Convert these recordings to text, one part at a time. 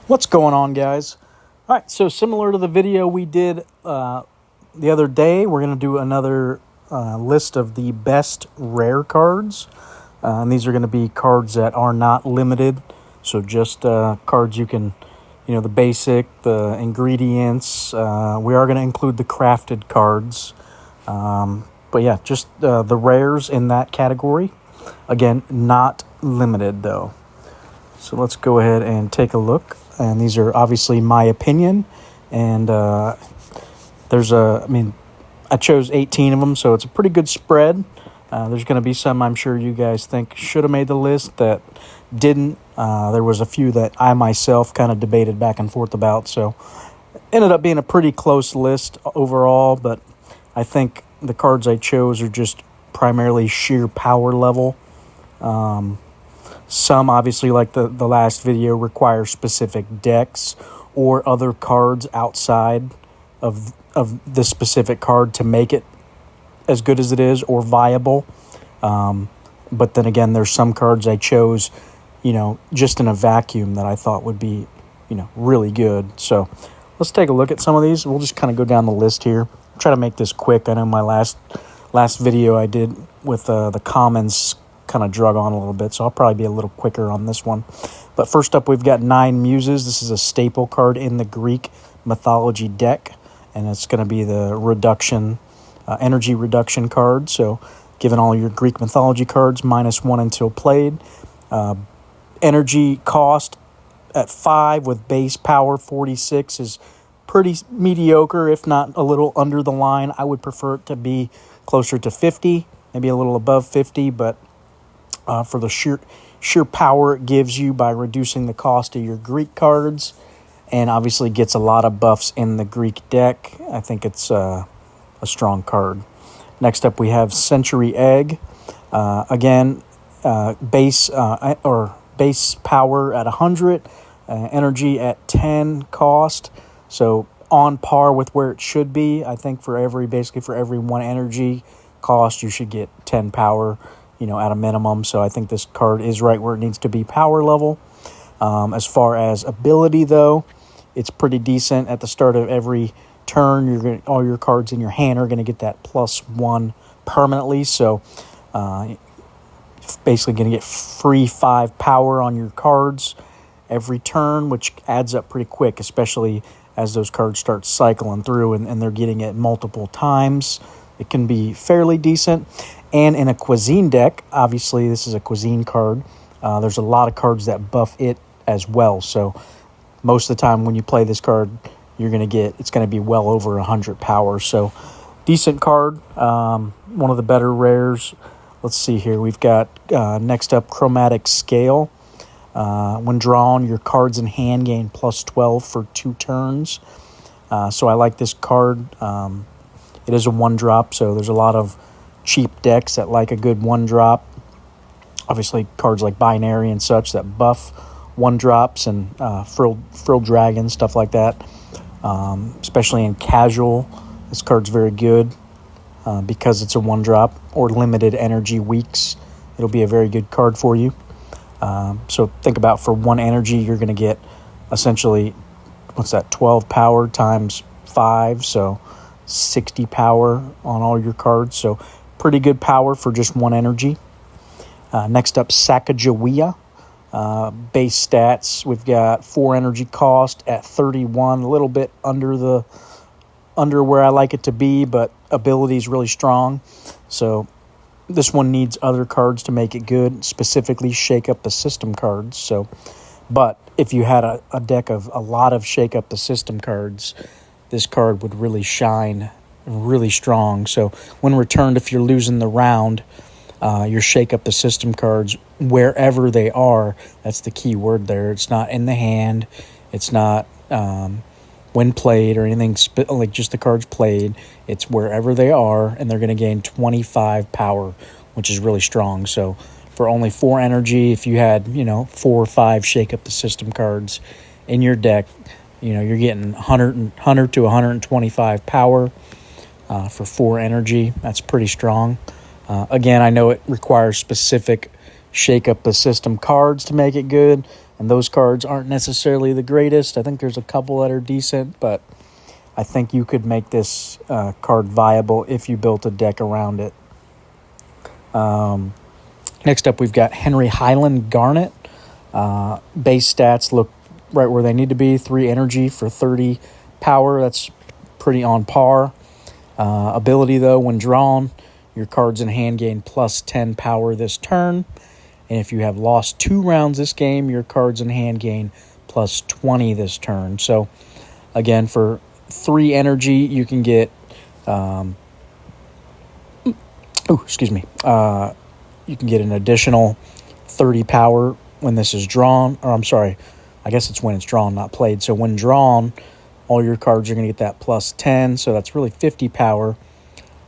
What's going on, guys? All right, so similar to the video we did the other day, we're going to do another list of the best rare cards. And these are going to be cards that are not limited. So just cards you can, the basic, the ingredients. We are going to include the crafted cards. But yeah, just the rares in that category. Again, not limited though. So let's go ahead and take a look. And these are obviously my opinion. And I chose 18 of them, so it's a pretty good spread. There's going to be some I'm sure you guys think should have made the list that didn't. There was a few that I myself kind of debated back and forth about. So ended up being a pretty close list overall. But I think the cards I chose are just primarily sheer power level. Some, obviously, like the last video, require specific decks or other cards outside of the specific card to make it as good as it is or viable. But then again, there's some cards I chose, just in a vacuum that I thought would be, really good. So let's take a look at some of these. We'll just kind of go down the list here. Try to make this quick. I know my last video I did with the commons kind of drug on a little bit, so I'll probably be a little quicker on this one. But first up, we've got 9 Muses. This is a staple card in the Greek mythology deck, and it's going to be the reduction, energy reduction card. So given all your Greek mythology cards, -1 until played. Energy cost at 5 with base power 46 is pretty mediocre, if not a little under the line. I would prefer it to be closer to 50, maybe a little above 50, but for the sheer power it gives you by reducing the cost of your Greek cards, and obviously gets a lot of buffs in the Greek deck. I think it's a strong card. Next up, we have Century Egg. Again, base power at 100, energy at 10 cost, so on par with where it should be. I think for every 1 energy cost, you should get 10 power, at a minimum. So I think this card is right where it needs to be power level. As far as ability, though, it's pretty decent. At the start of every turn, all your cards in your hand are going to get that +1 permanently. So basically going to get free 5 power on your cards every turn, which adds up pretty quick, especially as those cards start cycling through and they're getting it multiple times. It can be fairly decent. And in a cuisine deck, obviously this is a cuisine card, there's a lot of cards that buff it as well. So most of the time when you play this card, it's going to be well over 100 power. So decent card, one of the better rares. Let's see here. We've got next up Chromatic Scale. When drawn, your cards in hand gain +12 for 2 turns. So I like this card. It is a 1-drop, so there's a lot of cheap decks that like a good 1-drop. Obviously, cards like Binary and such that buff 1-drops and frilled dragons, stuff like that. Especially in casual, this card's very good because it's a 1-drop or limited energy weeks. It'll be a very good card for you. So think about, for 1 energy, you're going to get essentially, 12 power times 5, so 60 power on all your cards. So pretty good power for just 1 energy. Next up, Sacagawea. Base stats, we've got 4 energy cost at 31, a little bit under where I like it to be, but ability is really strong. So this one needs other cards to make it good, specifically Shake Up the System cards. So, but if you had a deck of a lot of Shake Up the System cards, this card would really shine really strong. So when returned, if you're losing the round, your Shake Up the System cards, wherever they are, that's the key word there. It's not in the hand. It's not when played or anything, like just the cards played. It's wherever they are, and they're going to gain 25 power, which is really strong. So for only 4 energy, if you had, 4 or 5 Shake Up the System cards in your deck, you're getting 100 to 125 power for 4 energy. That's pretty strong. Again, I know it requires specific Shake Up the System cards to make it good, and those cards aren't necessarily the greatest. I think there's a couple that are decent, but I think you could make this card viable if you built a deck around it. Next up, we've got Henry Highland Garnet. Base stats look right where they need to be. 3 energy for 30 power. That's pretty on par. Ability, though, when drawn, your cards in hand gain plus 10 power this turn. And if you have lost 2 rounds this game, your cards in hand gain plus 20 this turn. So, again, for 3 energy, you can get... you can get an additional 30 power when this is drawn. Or, I'm sorry, I guess it's when it's drawn, not played. So when drawn, all your cards are going to get that plus 10. So that's really 50 power.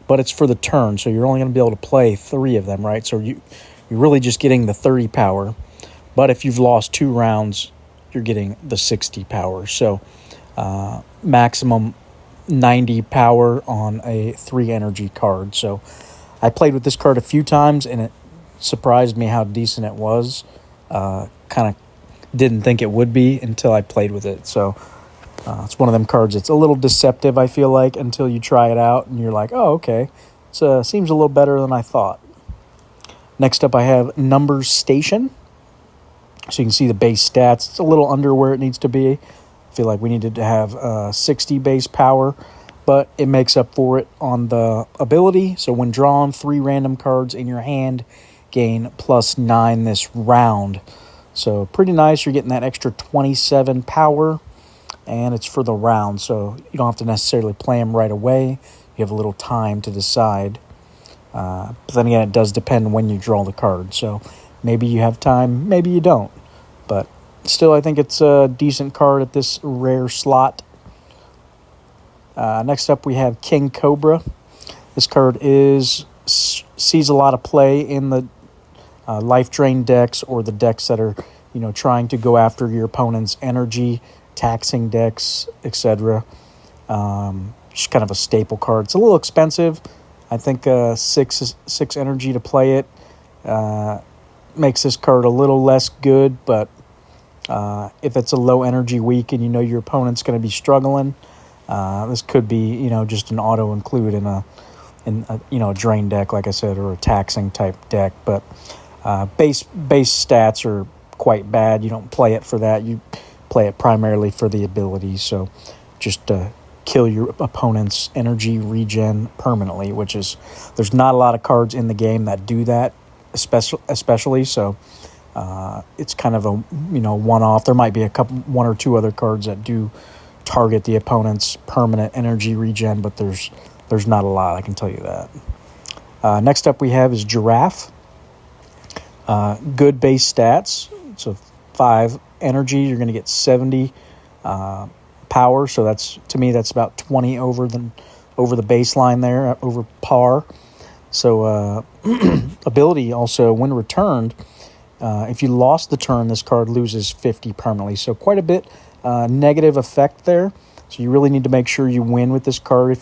But it's for the turn, so you're only going to be able to play 3 of them, right? So you're really just getting the 30 power. But if you've lost 2 rounds, you're getting the 60 power. So maximum 90 power on a 3 energy card. So I played with this card a few times, and it surprised me how decent it was. Kind of didn't think it would be until I played with it. So it's one of them cards that's a little deceptive, I feel like, until you try it out, and you're like, oh, okay. It seems a little better than I thought. Next up, I have Numbers Station. So you can see the base stats. It's a little under where it needs to be. I feel like we needed to have 60 base power, but it makes up for it on the ability. So when drawn, 3 random cards in your hand gain plus 9 this round. So pretty nice. You're getting that extra 27 power, and it's for the round. So you don't have to necessarily play them right away. You have a little time to decide. But then again, it does depend when you draw the card. So maybe you have time, maybe you don't. But still, I think it's a decent card at this rare slot. Next up, we have King Cobra. This card sees a lot of play in the life drain decks, or the decks that are, trying to go after your opponent's energy, taxing decks, etc. Just kind of a staple card. It's a little expensive. I think 6 energy to play it makes this card a little less good, but if it's a low energy week and your opponent's going to be struggling, this could be just an auto include in a drain deck, like I said, or a taxing type deck. But base stats are quite bad. You don't play it for that. You play it primarily for the ability. So just kill your opponent's energy regen permanently, there's not a lot of cards in the game that do that, especially. So it's kind of a one-off. There might be 1 or 2 other cards that do target the opponent's permanent energy regen, but there's not a lot, I can tell you that. Next up we have is Giraffe. Good base stats. So 5 energy, you're going to get 70 power. So to me that's about 20 over the baseline there, over par. So ability also, when returned, if you lost the turn, this card loses 50 permanently. So quite a bit negative effect there. So you really need to make sure you win with this card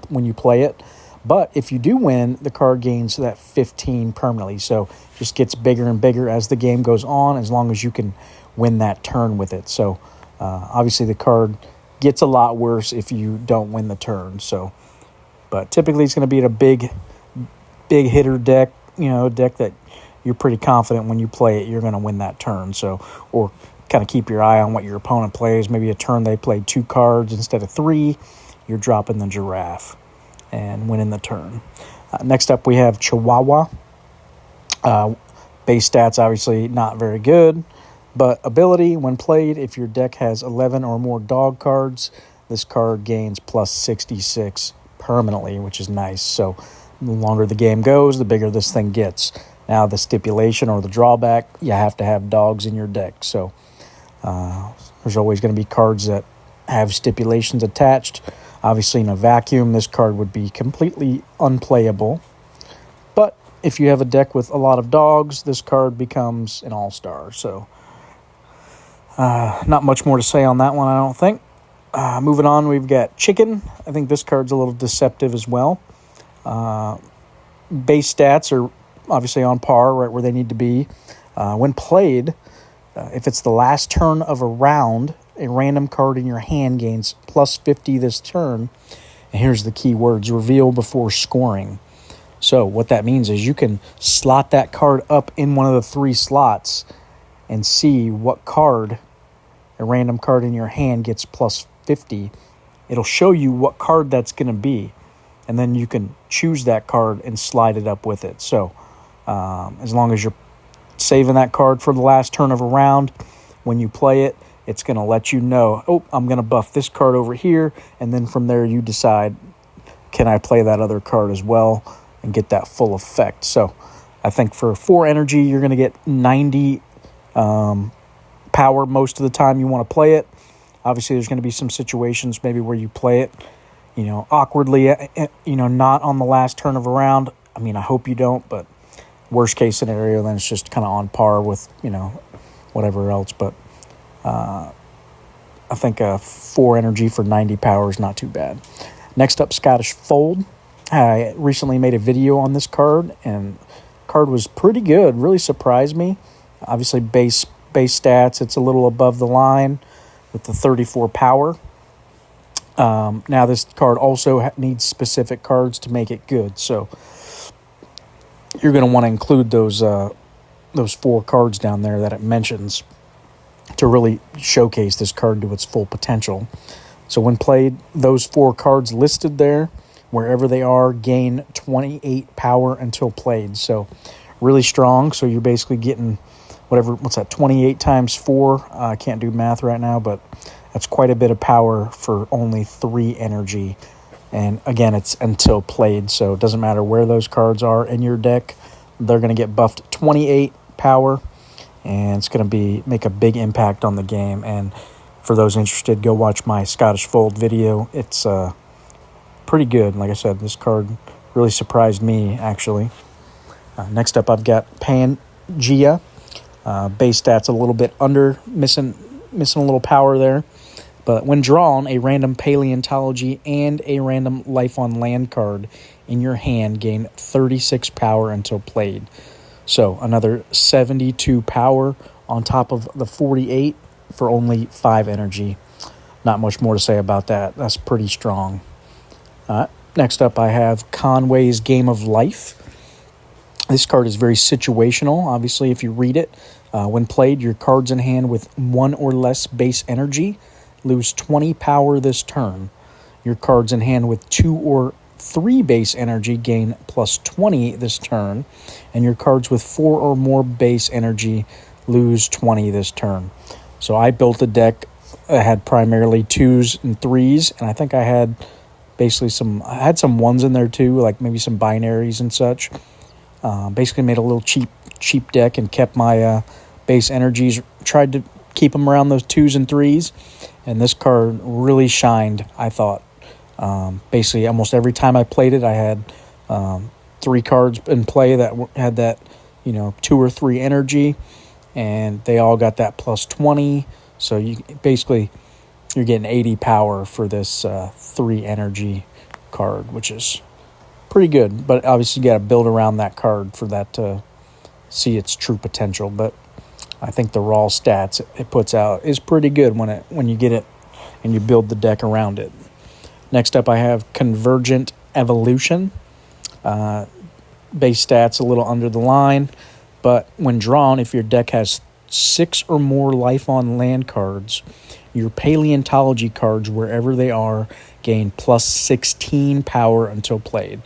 when you play it. But if you do win, the card gains that 15 permanently. So it just gets bigger and bigger as the game goes on, as long as you can win that turn with it. So obviously the card gets a lot worse if you don't win the turn. So, but typically it's going to be in a big hitter deck, a deck that you're pretty confident when you play it, you're going to win that turn. So, or kind of keep your eye on what your opponent plays. Maybe a turn they played 2 cards instead of 3, you're dropping the Giraffe and winning the turn. Next up, we have Chihuahua. Base stats, obviously not very good, but ability, when played, if your deck has 11 or more dog cards, this card gains plus 66 permanently, which is nice. So the longer the game goes, the bigger this thing gets. Now, the stipulation or the drawback, you have to have dogs in your deck. So there's always going to be cards that have stipulations attached. Obviously, in a vacuum, this card would be completely unplayable. But if you have a deck with a lot of dogs, this card becomes an all-star. So not much more to say on that one, I don't think. Moving on, we've got Chicken. I think this card's a little deceptive as well. Base stats are obviously on par, right where they need to be. When played, If it's the last turn of a round, a random card in your hand gains plus 50 this turn. And here's the key words: reveal before scoring. So what that means is you can slot that card up in one of the 3 slots and see what card, a random card in your hand, gets plus 50. It'll show you what card that's going to be. And then you can choose that card and slide it up with it. So as long as you're saving that card for the last turn of a round, when you play it, it's going to let you know, oh, I'm going to buff this card over here. And then from there you decide, can I play that other card as well and get that full effect? So I think for 4 energy, you're going to get 90 power most of the time you want to play it. Obviously, there's going to be some situations maybe where you play it, awkwardly, not on the last turn of a round. I mean, I hope you don't, but worst case scenario, then it's just kind of on par with, whatever else. But I think 4 energy for 90 power is not too bad. Next up, Scottish Fold. I recently made a video on this card, and the card was pretty good. Really surprised me. Obviously, base stats, it's a little above the line with the 34 power. Now, this card also needs specific cards to make it good. So you're going to want to include those 4 cards down there that it mentions to really showcase this card to its full potential. So when played, those 4 cards listed there, wherever they are, gain 28 power until played. So really strong. So you're basically getting what's that, 28 times 4? I can't do math right now, but that's quite a bit of power for only 3 energy. And again, it's until played, so it doesn't matter where those cards are in your deck. They're going to get buffed 28 power, and it's going to make a big impact on the game. And for those interested, go watch my Scottish Fold video. It's pretty good. Like I said, this card really surprised me, actually. Next up, I've got Pangea. Base stats a little bit under, missing a little power there. But when drawn, a random paleontology and a random life on land card in your hand gain 36 power until played. So another 72 power on top of the 48 for only 5 energy. Not much more to say about that. That's pretty strong. Next up, I have Conway's Game of Life. This card is very situational. Obviously, if you read it, when played, your cards in hand with 1 or less base energy lose 20 power this turn. Your cards in hand with 2 or 3 base energy gain plus 20 this turn. And your cards with 4 or more base energy lose 20 this turn. So I built a deck that had primarily 2s and 3s, and I think I had basically some 1s in there too, like maybe some binaries and such. Basically made a little cheap deck and kept my base energies, tried to keep them around those 2s and 3s, and this card really shined, I thought. Basically, almost every time I played it, I had 3 cards in play that had that, 2 or 3 energy, and they all got that plus 20, so you're getting 80 power for this 3 energy card, which is pretty good. But obviously you got to build around that card for that to see its true potential. But I think the raw stats it puts out is pretty good when you get it and you build the deck around it. Next up, I have Convergent Evolution. Base stats a little under the line, but when drawn, if your deck has 6 or more life on land cards, your paleontology cards, wherever they are, gain plus 16 power until played.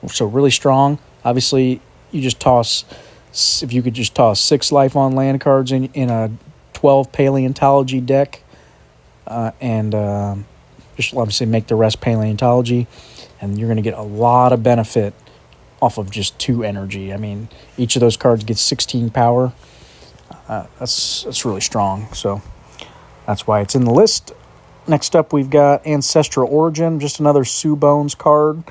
So really strong. Obviously, if you could just toss 6 life on land cards in a 12 paleontology deck, and just obviously make the rest paleontology, and you're going to get a lot of benefit off of just 2 energy. I mean, each of those cards gets 16 power. That's really strong. So that's why it's in the list. Next up, we've got Ancestral Origin, just another Sioux Bones card.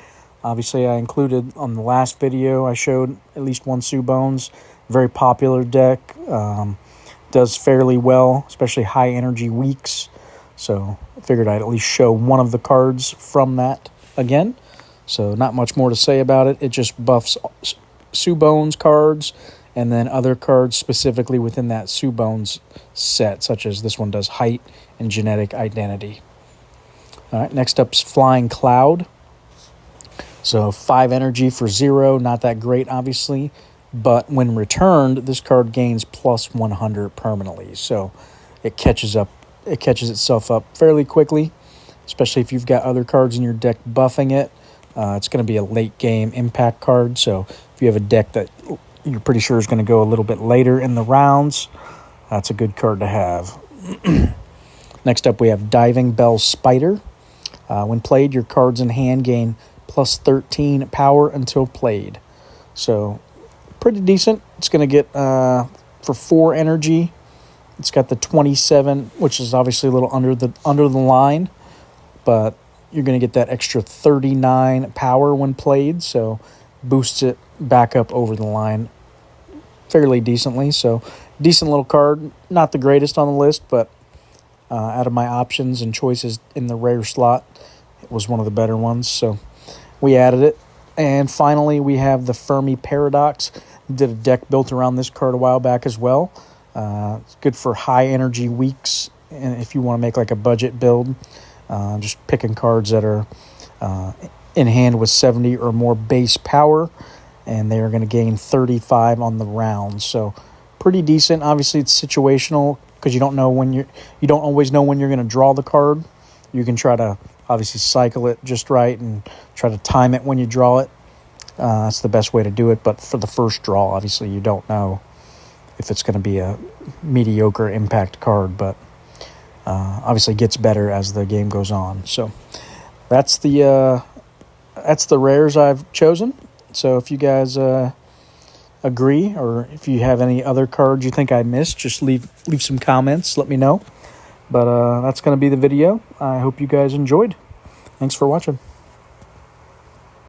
Obviously, I included on the last video, I showed at least 1 Sioux Bones. Very popular deck. Does fairly well, especially high energy weeks. So I figured I'd at least show one of the cards from that again. So not much more to say about it. It just buffs Sioux Bones cards and then other cards specifically within that Subones set, such as this one does height and genetic identity. All right, next up's Flying Cloud. So 5 energy for 0, not that great, obviously. But when returned, this card gains plus 100 permanently. So it catches itself up fairly quickly, especially if you've got other cards in your deck buffing it. It's going to be a late game impact card. So if you have a deck that you're pretty sure is going to go a little bit later in the rounds, that's a good card to have. Next up, we have Diving Bell Spider. When played, your cards in hand gain plus 13 power until played. So pretty decent. It's going to get, for 4 energy, it's got the 27, which is obviously a little under the line, but you're going to get that extra 39 power when played, so boosts it back up over the line fairly decently. So decent little card. Not the greatest on the list, but out of my options and choices in the rare slot, it was one of the better ones, so we added it. And finally, we have the Fermi Paradox. Did a deck built around this card a while back as well. It's good for high energy weeks, and if you want to make like a budget build, just picking cards that are in hand with 70 or more base power, and they are going to gain 35 on the round. So pretty decent. Obviously, it's situational because you don't always know when you're going to draw the card. You can try to obviously cycle it just right and try to time it when you draw it. That's the best way to do it. But for the first draw, obviously, you don't know if it's going to be a mediocre impact card. But obviously gets better as the game goes on. So that's the rares I've chosen. So if you guys agree, or if you have any other cards you think I missed, just leave some comments. Let me know. But that's going to be the video. I hope you guys enjoyed. Thanks for watching.